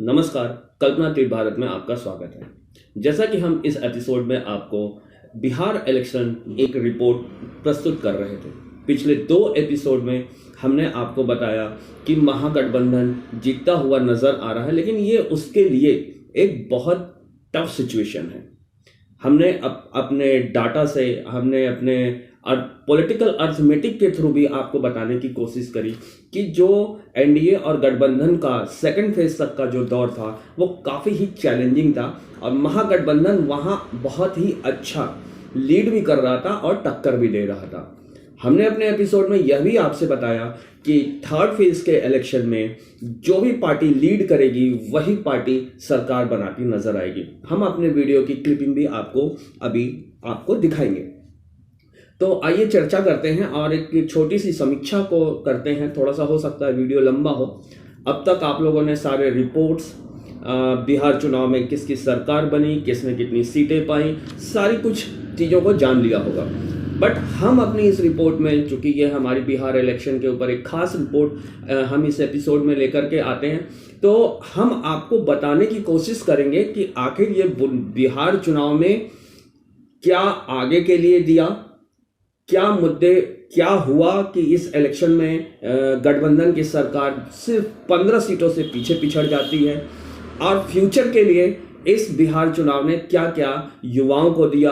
नमस्कार, कल्पना तीर्थ भारत में आपका स्वागत है। जैसा कि हम इस एपिसोड में आपको बिहार इलेक्शन एक रिपोर्ट प्रस्तुत कर रहे थे। पिछले 2 एपिसोड में हमने आपको बताया कि महागठबंधन जीतता हुआ नजर आ रहा है, लेकिन ये उसके लिए एक बहुत टफ सिचुएशन है। हमने अपने डाटा से, हमने अपने पॉलिटिकल अर्थमेटिक के थ्रू भी आपको बताने की कोशिश करी कि जो एनडीए और गठबंधन का सेकंड फेज तक का जो दौर था वो काफ़ी ही चैलेंजिंग था और महागठबंधन वहाँ बहुत ही अच्छा लीड भी कर रहा था और टक्कर भी दे रहा था। हमने अपने एपिसोड में यह भी आपसे बताया कि थर्ड फेज के इलेक्शन में जो भी पार्टी लीड करेगी वही पार्टी सरकार बनाती नजर आएगी। हम अपने वीडियो की क्लिपिंग भी आपको दिखाएंगे। तो आइए चर्चा करते हैं और एक छोटी सी समीक्षा को करते हैं। थोड़ा सा हो सकता है वीडियो लंबा हो। अब तक आप लोगों ने सारे रिपोर्ट्स, बिहार चुनाव में किसकी सरकार बनी, किसने कितनी सीटें पाई, सारी कुछ चीज़ों को जान लिया होगा। बट हम अपनी इस रिपोर्ट में, चूंकि ये हमारी बिहार इलेक्शन के ऊपर एक खास रिपोर्ट हम इस एपिसोड में लेकर के आते हैं, तो हम आपको बताने की कोशिश करेंगे कि आखिर ये बिहार चुनाव में क्या आगे के लिए दिया, क्या मुद्दे, क्या हुआ कि इस इलेक्शन में गठबंधन की सरकार सिर्फ 15 सीटों से पीछे पिछड़ जाती है, और फ्यूचर के लिए इस बिहार चुनाव ने क्या क्या युवाओं को दिया,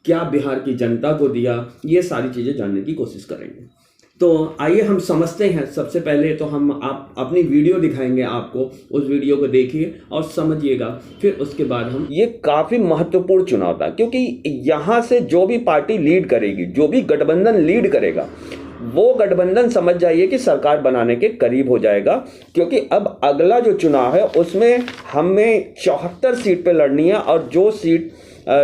क्या बिहार की जनता को दिया, ये सारी चीज़ें जानने की कोशिश करेंगे। तो आइए हम समझते हैं। सबसे पहले तो हम अपनी वीडियो दिखाएंगे आपको, उस वीडियो को देखिए और समझिएगा। फिर उसके बाद हम, ये काफ़ी महत्वपूर्ण चुनाव था क्योंकि यहाँ से जो भी पार्टी लीड करेगी, जो भी गठबंधन लीड करेगा, वो गठबंधन समझ जाइए कि सरकार बनाने के करीब हो जाएगा। क्योंकि अब अगला जो चुनाव है उसमें हमें 74 सीट पे लड़नी है और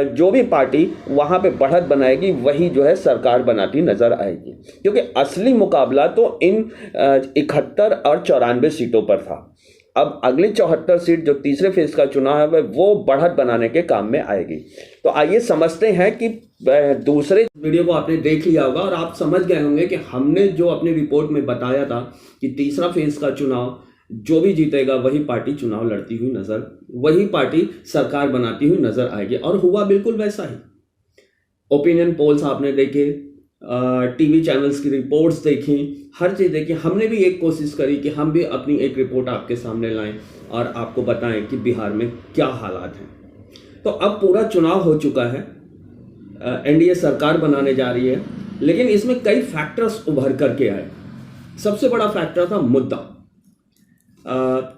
जो भी पार्टी वहाँ पे बढ़त बनाएगी वही जो है सरकार बनाती नजर आएगी। क्योंकि असली मुकाबला तो इन 71 और 94 सीटों पर था। अब अगली 74 सीट जो तीसरे फेज का चुनाव है वो बढ़त बनाने के काम में आएगी। तो आइए समझते हैं कि दूसरे वीडियो को आपने देख लिया होगा और आप समझ गए होंगे कि हमने जो अपनी रिपोर्ट में बताया था कि तीसरा फेज का चुनाव जो भी जीतेगा वही पार्टी चुनाव लड़ती हुई वही पार्टी सरकार बनाती हुई नजर आएगी। और हुआ बिल्कुल वैसा ही। ओपिनियन पोल्स आपने देखे, टीवी चैनल्स की रिपोर्ट्स देखी, हर चीज़ देखी। हमने भी एक कोशिश करी कि हम भी अपनी एक रिपोर्ट आपके सामने लाएं और आपको बताएं कि बिहार में क्या हालात हैं। तो अब पूरा चुनाव हो चुका है, एनडीए सरकार बनाने जा रही है, लेकिन इसमें कई फैक्टर्स उभर करके आए। सबसे बड़ा फैक्टर था मुद्दा।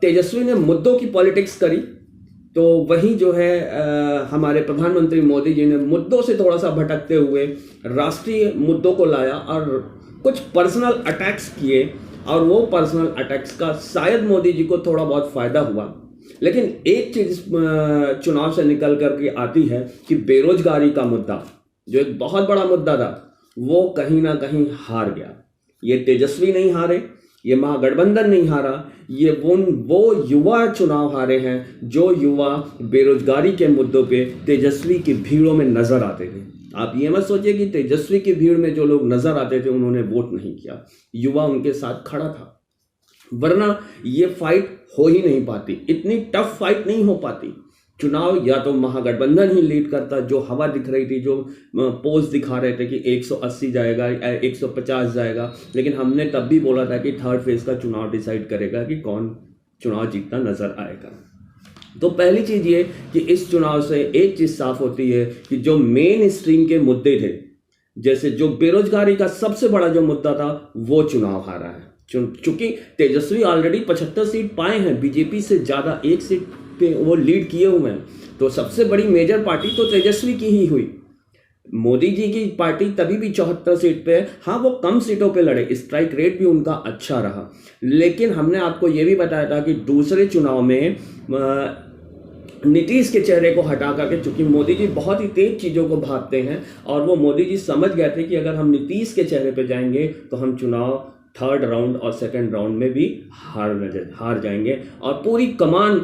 तेजस्वी ने मुद्दों की पॉलिटिक्स करी, तो वहीं जो है हमारे प्रधानमंत्री मोदी जी ने मुद्दों से थोड़ा सा भटकते हुए राष्ट्रीय मुद्दों को लाया और कुछ पर्सनल अटैक्स किए। और वो पर्सनल अटैक्स का शायद मोदी जी को थोड़ा बहुत फायदा हुआ। लेकिन एक चीज चुनाव से निकल करके आती है कि बेरोजगारी का मुद्दा, जो एक बहुत बड़ा मुद्दा था, वो कहीं ना कहीं हार गया। ये तेजस्वी नहीं हारे, ये महागठबंधन नहीं हारा, ये वो युवा चुनाव हारे हैं जो युवा बेरोजगारी के मुद्दों पे तेजस्वी की भीड़ों में नजर आते थे। आप ये मत सोचिए कि तेजस्वी की भीड़ में जो लोग नजर आते थे उन्होंने वोट नहीं किया, युवा उनके साथ खड़ा था। वरना ये फाइट हो ही नहीं पाती, इतनी टफ फाइट नहीं हो पाती। चुनाव या तो महागठबंधन ही लीड करता, जो हवा दिख रही थी, जो पोल्स दिखा रहे थे कि 180 जाएगा, 150 जाएगा, लेकिन हमने तब भी बोला था कि थर्ड फेज का चुनाव डिसाइड करेगा कि कौन चुनाव जीतता नजर आएगा। तो पहली चीज ये कि इस चुनाव से एक चीज साफ होती है कि जो मेन स्ट्रीम के मुद्दे थे, जैसे जो बेरोजगारी का सबसे बड़ा जो मुद्दा था, वो चुनाव हारा है। चूंकि तेजस्वी ऑलरेडी 75 सीट पाए हैं, बीजेपी से ज्यादा 1 सीट पे वो लीड किए हुए हैं, तो सबसे बड़ी मेजर पार्टी तो तेजस्वी की ही हुई। मोदी जी की पार्टी तभी भी 74 सीट पे है। हाँ, वो कम सीटों पे लड़े, स्ट्राइक रेट भी उनका अच्छा रहा। लेकिन हमने आपको ये भी बताया था कि दूसरे चुनाव में नीतीश के चेहरे को हटा करके, चूंकि मोदी जी बहुत ही तेज चीजों को भागते हैं और वो मोदी जी समझ गए थे कि अगर हम नीतीश के चेहरे पे जाएंगे तो हम चुनाव थर्ड राउंड और सेकंड राउंड में भी हार जाएंगे। और पूरी कमान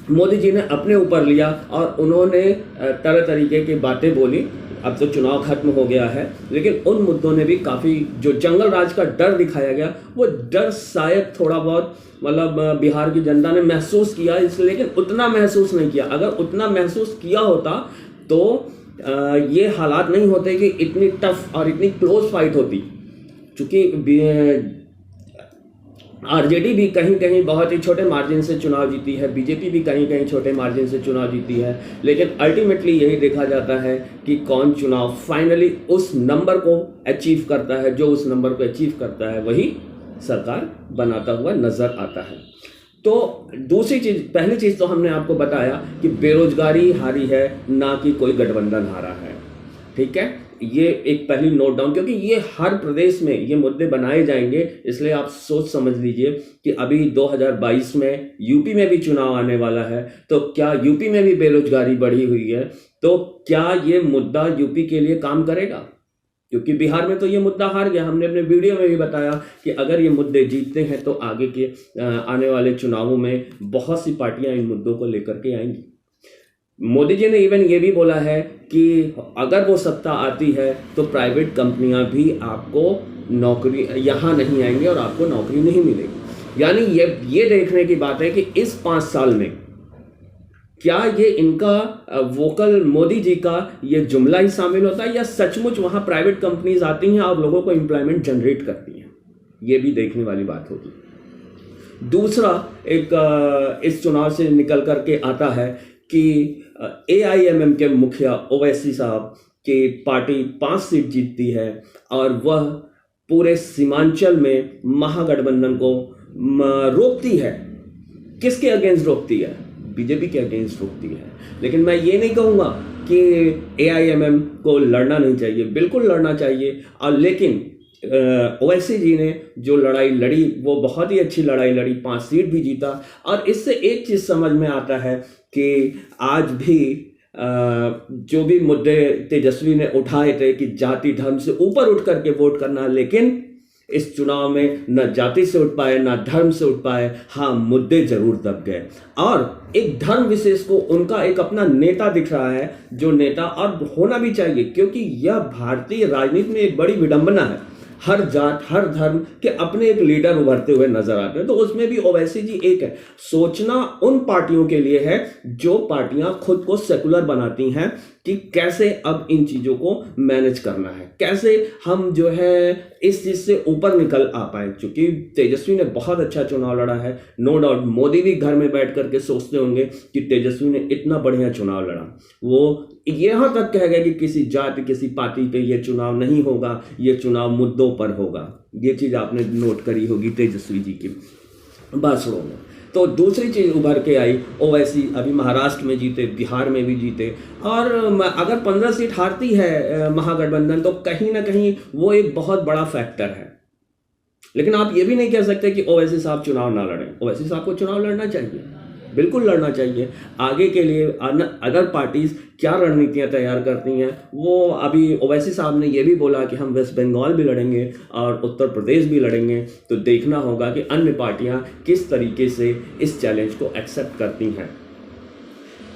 मोदी जी ने अपने ऊपर लिया और उन्होंने तरह तरीके की बातें बोली अब तो चुनाव खत्म हो गया है, लेकिन उन मुद्दों ने भी काफ़ी जो जंगल राज का डर दिखाया गया, वो डर शायद थोड़ा बहुत मतलब बिहार की जनता ने महसूस किया, इसलिए लेकिन उतना महसूस नहीं किया। अगर उतना महसूस किया होता तो ये हालात नहीं होते कि इतनी टफ और इतनी क्लोज फाइट होती। चूँकि आरजेडी भी कहीं कहीं बहुत ही छोटे मार्जिन से चुनाव जीती है, बीजेपी भी कहीं कहीं छोटे मार्जिन से चुनाव जीती है, लेकिन अल्टीमेटली यही देखा जाता है कि कौन चुनाव फाइनली उस नंबर को अचीव करता है। जो उस नंबर को अचीव करता है वही सरकार बनाता हुआ नजर आता है। तो दूसरी चीज, पहली चीज तो हमने आपको बताया कि बेरोजगारी हारी है, ना कि कोई गठबंधन हारा है। ठीक है, ये एक पहली नोट डाउन, क्योंकि ये हर प्रदेश में ये मुद्दे बनाए जाएंगे, इसलिए आप सोच समझ लीजिए कि अभी 2022 में यूपी में भी चुनाव आने वाला है, तो क्या यूपी में भी बेरोजगारी बढ़ी हुई है, तो क्या ये मुद्दा यूपी के लिए काम करेगा? क्योंकि बिहार में तो ये मुद्दा हार गया। हमने अपने वीडियो में भी बताया कि अगर ये मुद्दे जीतते हैं तो आगे के आने वाले चुनावों में बहुत सी पार्टियां इन मुद्दों को लेकर के आएंगी। मोदी जी ने इवन ये भी बोला है कि अगर वो सत्ता आती है तो प्राइवेट कंपनियां भी आपको नौकरी यहाँ नहीं आएंगे और आपको नौकरी नहीं मिलेगी। यानी ये देखने की बात है कि इस 5 साल में क्या ये इनका वोकल मोदी जी का ये जुमला ही शामिल होता है या सचमुच वहाँ प्राइवेट कंपनीज आती हैं और लोगों को एम्प्लॉयमेंट जनरेट करती हैं। ये भी देखने वाली बात होगी। दूसरा एक इस चुनाव से निकल करके आता है कि AIMM के मुखिया ओवैसी साहब की पार्टी 5 सीट जीतती है और वह पूरे सीमांचल में महागठबंधन को रोकती है। किसके अगेंस्ट रोकती है? बीजेपी के अगेंस्ट रोकती है। लेकिन मैं ये नहीं कहूँगा कि AIMM को लड़ना नहीं चाहिए, बिल्कुल लड़ना चाहिए। और लेकिन ओवैसी जी ने जो लड़ाई लड़ी वो बहुत ही अच्छी लड़ाई लड़ी, 5 सीट भी जीता। और इससे एक चीज़ समझ में आता है कि आज भी जो भी मुद्दे तेजस्वी ने उठाए थे कि जाति धर्म से ऊपर उठ करके वोट करना, लेकिन इस चुनाव में न जाति से उठ पाए न धर्म से उठ पाए। हाँ, मुद्दे जरूर दब गए और एक धर्म विशेष को उनका एक अपना नेता दिख रहा है, जो नेता और होना भी चाहिए, क्योंकि यह भारतीय राजनीति में एक बड़ी विडंबना है। हर जात हर धर्म के अपने एक लीडर उभरते हुए नजर आते हैं, तो उसमें भी ओवैसी जी एक है। सोचना उन पार्टियों के लिए है जो पार्टियां खुद को सेकुलर बनाती हैं कि कैसे अब इन चीजों को मैनेज करना है, कैसे हम जो है इस चीज से ऊपर निकल आ पाए। क्योंकि तेजस्वी ने बहुत अच्छा चुनाव लड़ा है, नो डाउट। मोदी भी घर में बैठ करके सोचते होंगे कि तेजस्वी ने इतना बढ़िया चुनाव लड़ा। वो यहां तक कह गए कि किसी जाति किसी पार्टी पे ये चुनाव नहीं होगा, ये चुनाव मुद्दों पर होगा। ये चीज आपने नोट करी होगी तेजस्वी जी की भाषणों में। तो दूसरी चीज उभर के आई, ओवैसी अभी महाराष्ट्र में जीते, बिहार में भी जीते, और अगर 15 सीट हारती है महागठबंधन तो कहीं ना कहीं वो एक बहुत बड़ा फैक्टर है। लेकिन आप ये भी नहीं कह सकते कि ओवैसी साहब चुनाव ना लड़ें। ओवैसी साहब को चुनाव लड़ना चाहिए, बिल्कुल लड़ना चाहिए। आगे के लिए अदर पार्टीज क्या रणनीतियां तैयार करती हैं, वो अभी ओवैसी साहब ने ये भी बोला कि हम वेस्ट बंगाल भी लड़ेंगे और उत्तर प्रदेश भी लड़ेंगे। तो देखना होगा कि अन्य पार्टियां किस तरीके से इस चैलेंज को एक्सेप्ट करती हैं।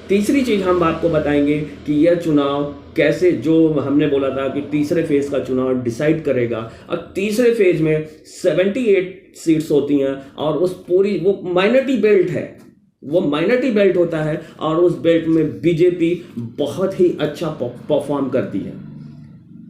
तीसरी चीज हम आपको बताएंगे कि यह चुनाव कैसे, जो हमने बोला था कि तीसरे फेज का चुनाव डिसाइड करेगा। और तीसरे फेज में 78 सीट्स होती हैं और उस पूरी वो माइनॉरिटी बेल्ट है, वो माइनॉरिटी बेल्ट होता है और उस बेल्ट में बीजेपी बहुत ही अच्छा परफॉर्म करती है।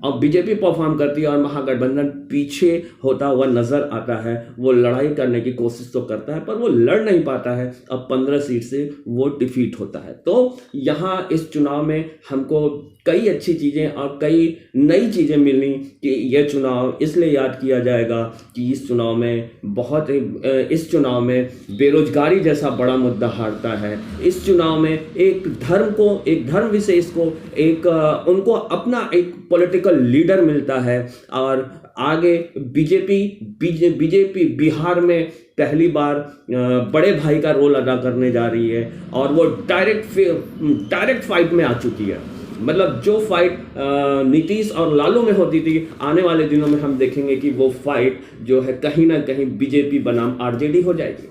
और बीजेपी परफॉर्म करती है और महागठबंधन पीछे होता हुआ नजर आता है। वो लड़ाई करने की कोशिश तो करता है पर वो लड़ नहीं पाता है। अब 15 सीट से वो डिफीट होता है। तो यहाँ इस चुनाव में हमको कई अच्छी चीज़ें और कई नई चीज़ें मिली कि यह चुनाव इसलिए याद किया जाएगा कि इस चुनाव में इस चुनाव में बेरोजगारी जैसा बड़ा मुद्दा हारता है। इस चुनाव में एक धर्म विशेष को उनको अपना एक पॉलिटिकल लीडर मिलता है। और आगे बीजेपी बिहार में पहली बार बड़े भाई का रोल अदा करने जा रही है और वो डायरेक्ट फाइट में आ चुकी है। मतलब जो फाइट नीतीश और लालू में होती थी, आने वाले दिनों में हम देखेंगे कि वो फाइट जो है कहीं ना कहीं बीजेपी बनाम आरजेडी हो जाएगी।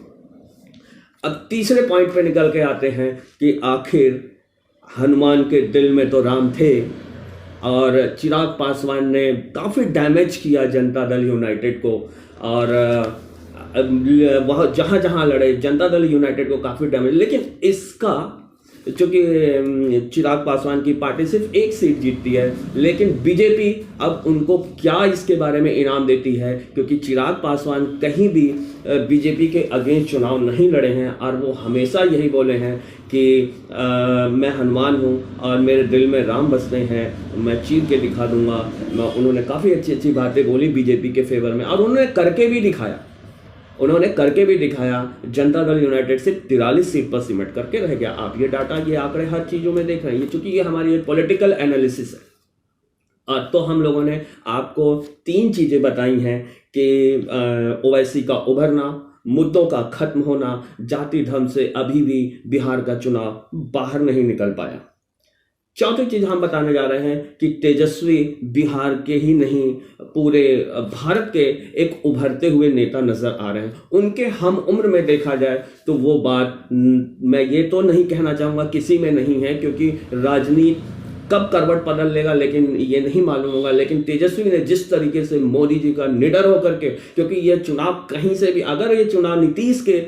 अब तीसरे पॉइंट पे निकल के आते हैं कि आखिर हनुमान के दिल में तो राम थे, और चिराग पासवान ने काफ़ी डैमेज किया जनता दल यूनाइटेड को, और वह जहाँ जहाँ लड़े जनता दल यूनाइटेड को काफ़ी डैमेज। लेकिन इसका चूँकि चिराग पासवान की पार्टी सिर्फ एक सीट जीतती है, लेकिन बीजेपी अब उनको क्या इसके बारे में इनाम देती है, क्योंकि चिराग पासवान कहीं भी बीजेपी के अगेंस्ट चुनाव नहीं लड़े हैं और वो हमेशा यही बोले हैं कि मैं हनुमान हूँ और मेरे दिल में राम बसते हैं, मैं चीर के दिखा दूंगा। उन्होंने काफ़ी अच्छी अच्छी बातें बोली बीजेपी के फेवर में, और उन्होंने करके भी दिखाया। जनता दल यूनाइटेड से 43 सीट पर सिमट करके रह गया। आप ये डाटा, ये आंकड़े हर चीज़ों में देख रहे हैं, ये चूंकि ये हमारी एक पॉलिटिकल एनालिसिस है। तो हम लोगों ने आपको 3 चीज़ें बताई हैं कि ओवैसी का उभरना, मुद्दों का खत्म होना, जाति धर्म से अभी भी बिहार का चुनाव बाहर नहीं निकल पाया। चौथी चीज हम बताने जा रहे हैं कि तेजस्वी बिहार के ही नहीं पूरे भारत के एक उभरते हुए नेता नजर आ रहे हैं। उनके हम उम्र में देखा जाए तो वो बात मैं ये तो नहीं कहना चाहूँगा किसी में नहीं है, क्योंकि राजनीति कब करवट बदल लेगा लेकिन ये नहीं मालूम होगा। लेकिन तेजस्वी ने जिस तरीके से मोदी जी का निडर होकर के, क्योंकि ये चुनाव कहीं से भी, अगर ये चुनाव नीतीश के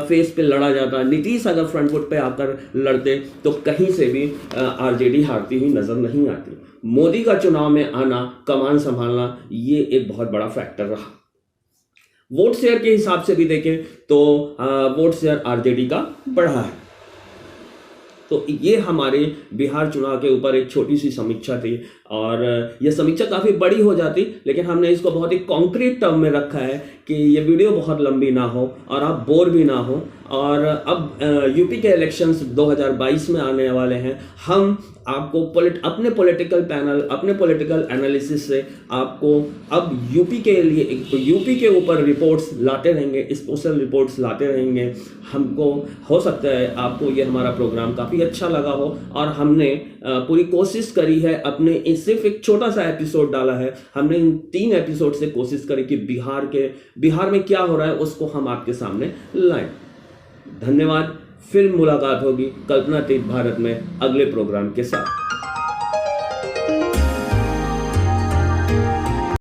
फेस पे लड़ा जाता, नीतीश अगर फ्रंट फुट पे आकर लड़ते तो कहीं से भी आरजेडी हारती हुई नजर नहीं आती। मोदी का चुनाव में आना, कमान संभालना, ये एक बहुत बड़ा फैक्टर रहा। वोट शेयर के हिसाब से भी देखें तो वोट शेयर आरजेडी का बढ़ा है। तो ये हमारे बिहार चुनाव के ऊपर एक छोटी सी समीक्षा थी, और यह समीक्षा काफ़ी बड़ी हो जाती, लेकिन हमने इसको बहुत ही कॉन्क्रीट टर्म में रखा है कि ये वीडियो बहुत लंबी ना हो और आप बोर भी ना हो। और अब यूपी के इलेक्शंस 2022 में आने वाले हैं। हम आपको अपने पॉलिटिकल पैनल, अपने पॉलिटिकल एनालिसिस से आपको अब यूपी के लिए, यूपी के ऊपर रिपोर्ट्स लाते रहेंगे, स्पेशल रिपोर्ट्स लाते रहेंगे। हमको हो सकता है आपको ये हमारा प्रोग्राम काफ़ी अच्छा लगा हो, और हमने पूरी कोशिश करी है, अपने सिर्फ एक छोटा सा एपिसोड डाला है, हमने इन 3 एपिसोड से कोशिश करी कि बिहार में क्या हो रहा है उसको हम आपके सामने लाएं। धन्यवाद। फिर मुलाकात होगी कल्पनातीत भारत में अगले प्रोग्राम के साथ।